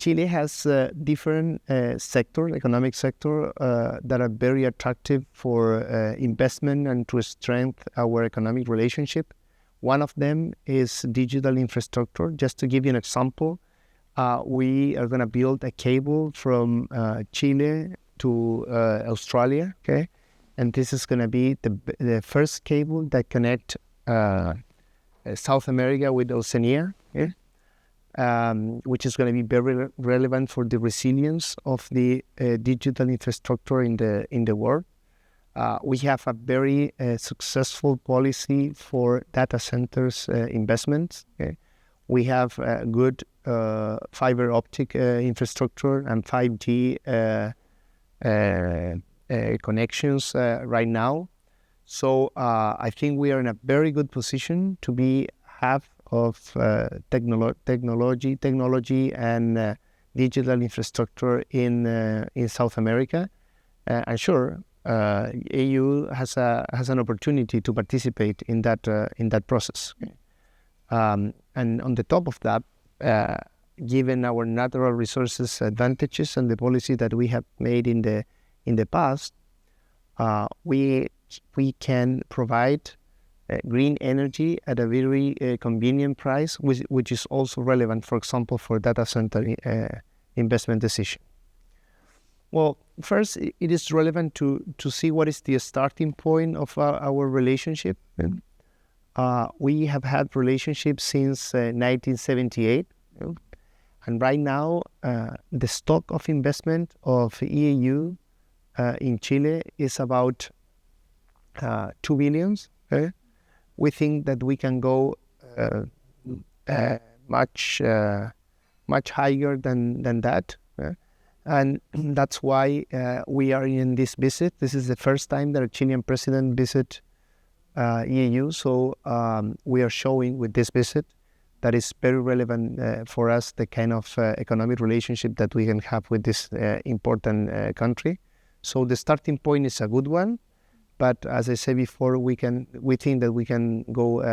Chile has different economic sector that are very attractive for investment and to strengthen our economic relationship. One of them is digital infrastructure. Just to give you an example, we are going to build a cable from Chile to Australia, okay? And this is going to be the first cable that connect South America with Oceania, okay? Which is going to be very relevant for the resilience of the digital infrastructure in the world. We have a very successful policy for data centers investments. Okay? We have good fiber optic infrastructure and 5G connections right now. So I think we are in a very good position to be half of technology and digital infrastructure in South America. And sure, EU has an opportunity to participate in that process. And on the top of that, given our natural resources advantages and the policy that we have made in the past, we can provide green energy at a very convenient price, which is also relevant, for example, for data center investment decision. Well, first, it is relevant to see what is the starting point of our relationship. We have had relationships since 1978, and right now the stock of investment of EU in Chile is about 2 billion. Okay? We think that we can go much higher than that. And that's why we are in this visit. This is the first time that a Chilean president visit EU. So we are showing with this visit that is very relevant for us, the kind of economic relationship that we can have with this important country. So the starting point is a good one. But as I said before, we think that we can go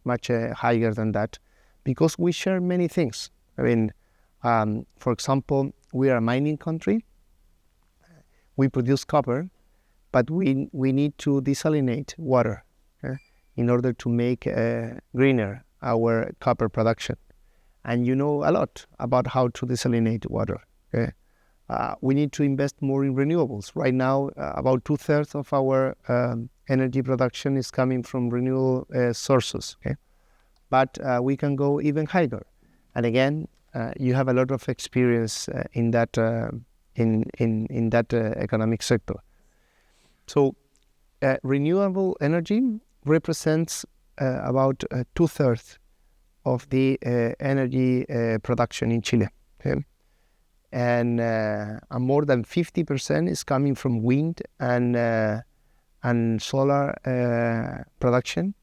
much higher than that, because we share many things. I mean, for example, we are a mining country. We produce copper, but we need to desalinate water in order to make greener our copper production. And you know a lot about how to desalinate water. Okay? We need to invest more in renewables. Right now, about 2/3 of our energy production is coming from renewable sources. Okay? But we can go even higher. And again, you have a lot of experience in that economic sector. So, renewable energy represents about 2/3 of the energy production in Chile. Okay? And more than 50% is coming from wind and solar production,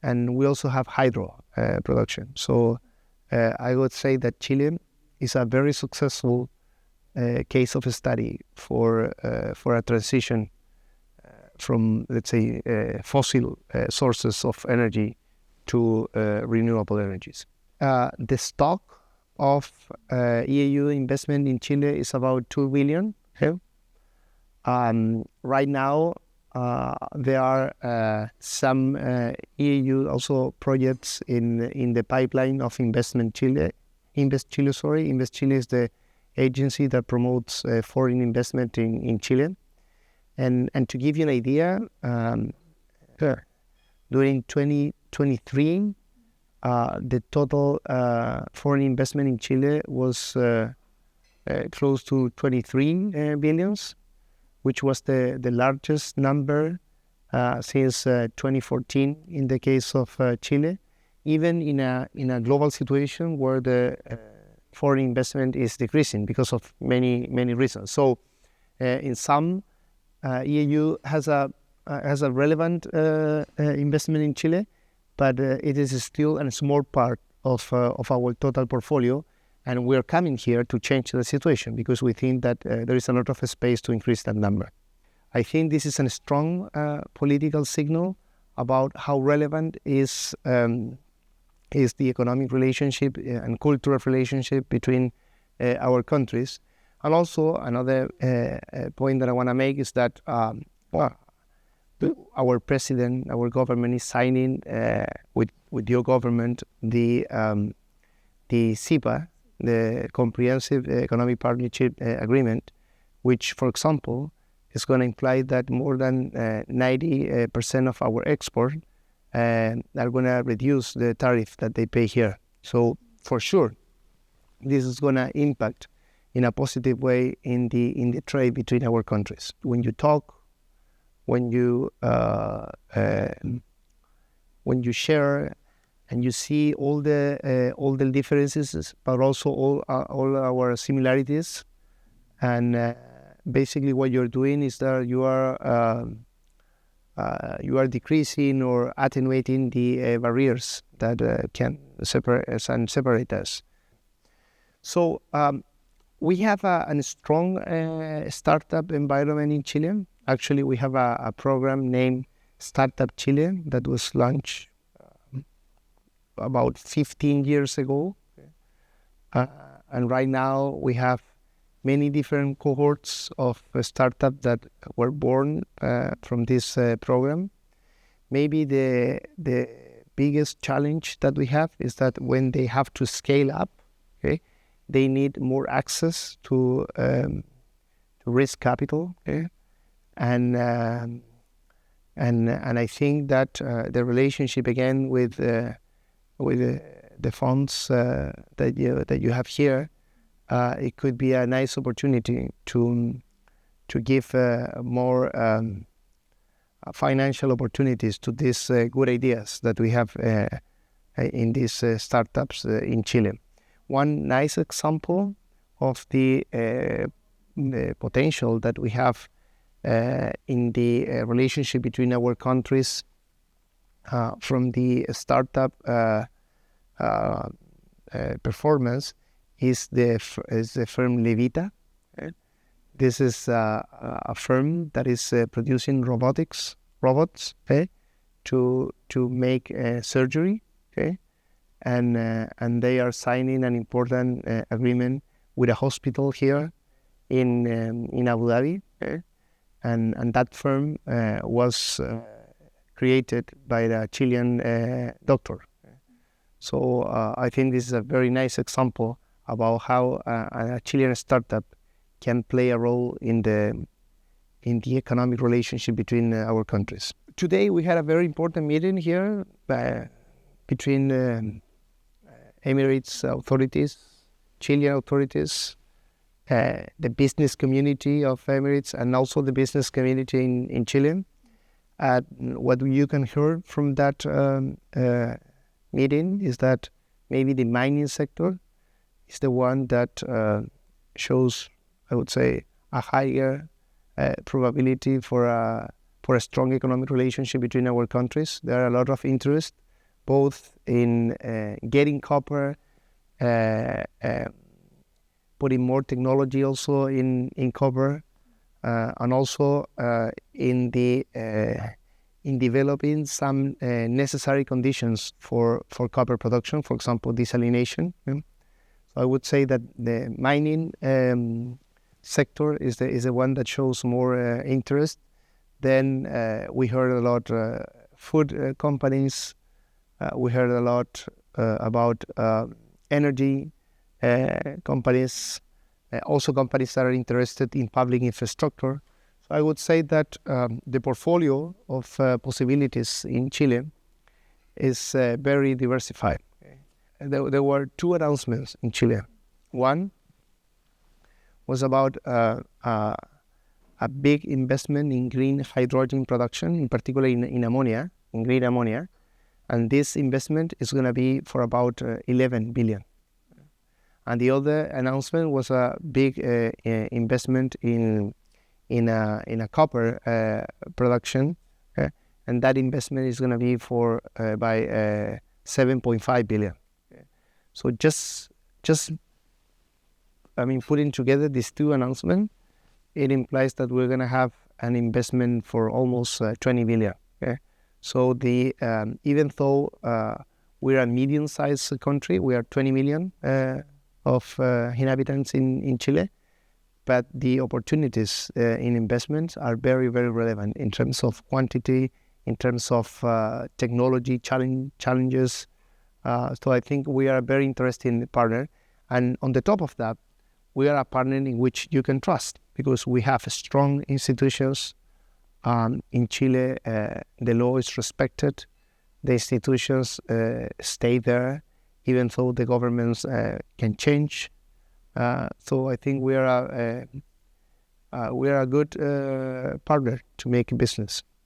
and we also have hydro production. So I would say that Chile is a very successful case of study for a transition from, let's say, fossil sources of energy to renewable energies. The stock of EU investment in Chile is about 2 billion. Okay? Right now, there are some EU also projects in the pipeline of Invest Chile. Invest Chile is the agency that promotes foreign investment in Chile. And to give you an idea, during 2023, the total foreign investment in Chile was close to 23 billions, which was the largest number since 2014 in the case of Chile, even in a global situation where the foreign investment is decreasing because of many reasons. So in some, EU has a relevant investment in Chile, but it is still a small part of our total portfolio, and we are coming here to change the situation because we think that there is a lot of space to increase that number. I think this is a strong political signal about how relevant is the economic relationship and cultural relationship between our countries. And also another point that I want to make is that our president, our government is signing with your government the CEPA, the Comprehensive Economic Partnership Agreement, which, for example, is going to imply that more than 90% of our export are going to reduce the tariff that they pay here. So for sure, this is going to impact in a positive way in the trade between our countries. When you talk, when you share, and you see all the differences, but also all our similarities, and basically what you're doing is that you are decreasing or attenuating the barriers that can separate us. So we have a strong startup environment in Chile. Actually, we have a program named Startup Chile that was launched about 15 years ago. And right now we have many different cohorts of startups that were born from this program. Maybe the biggest challenge that we have is that when they have to scale up, okay, they need more access to risk capital, okay? And I think that the relationship again with the funds that you have here, it could be a nice opportunity to give more financial opportunities to these good ideas that we have in these startups in Chile. One nice example of the potential that we have in the relationship between our countries from the startup performance is the firm Levita. This is a firm that is producing robots, okay, to make surgery, okay, and they are signing an important agreement with a hospital here in Abu Dhabi, okay? And that firm was created by the Chilean doctor. So I think this is a very nice example about how a Chilean startup can play a role in the economic relationship between our countries. Today we had a very important meeting here between Emirates authorities, Chilean authorities, the business community of Emirates, and also the business community in Chile. What you can hear from that meeting is that maybe the mining sector is the one that shows, I would say, a higher probability for a strong economic relationship between our countries. There are a lot of interest, both in getting copper, putting more technology also in copper, and also in developing some necessary conditions for copper production, for example, desalination. So I would say that the mining sector is the one that shows more interest. Then we heard a lot food companies. We heard a lot about energy companies, also companies that are interested in public infrastructure. So I would say that the portfolio of possibilities in Chile is very diversified. There were two announcements in Chile. One was about a big investment in green hydrogen production, in particular in ammonia, in green ammonia. And this investment is going to be for about 11 billion. And the other announcement was a big investment in a copper production, and that investment is going to be by 7.5 billion. So just putting together these two announcements, it implies that we're going to have an investment for almost 20 billion. Okay? So even though we're a medium-sized country, we are 20 million of inhabitants in Chile, but the opportunities in investments are very, very relevant in terms of quantity, in terms of technology challenges. So I think we are a very interesting partner. And on the top of that, we are a partner in which you can trust, because we have strong institutions. In Chile, the law is respected. The institutions stay there, even though the governments can change. So I think we are a good partner to make business.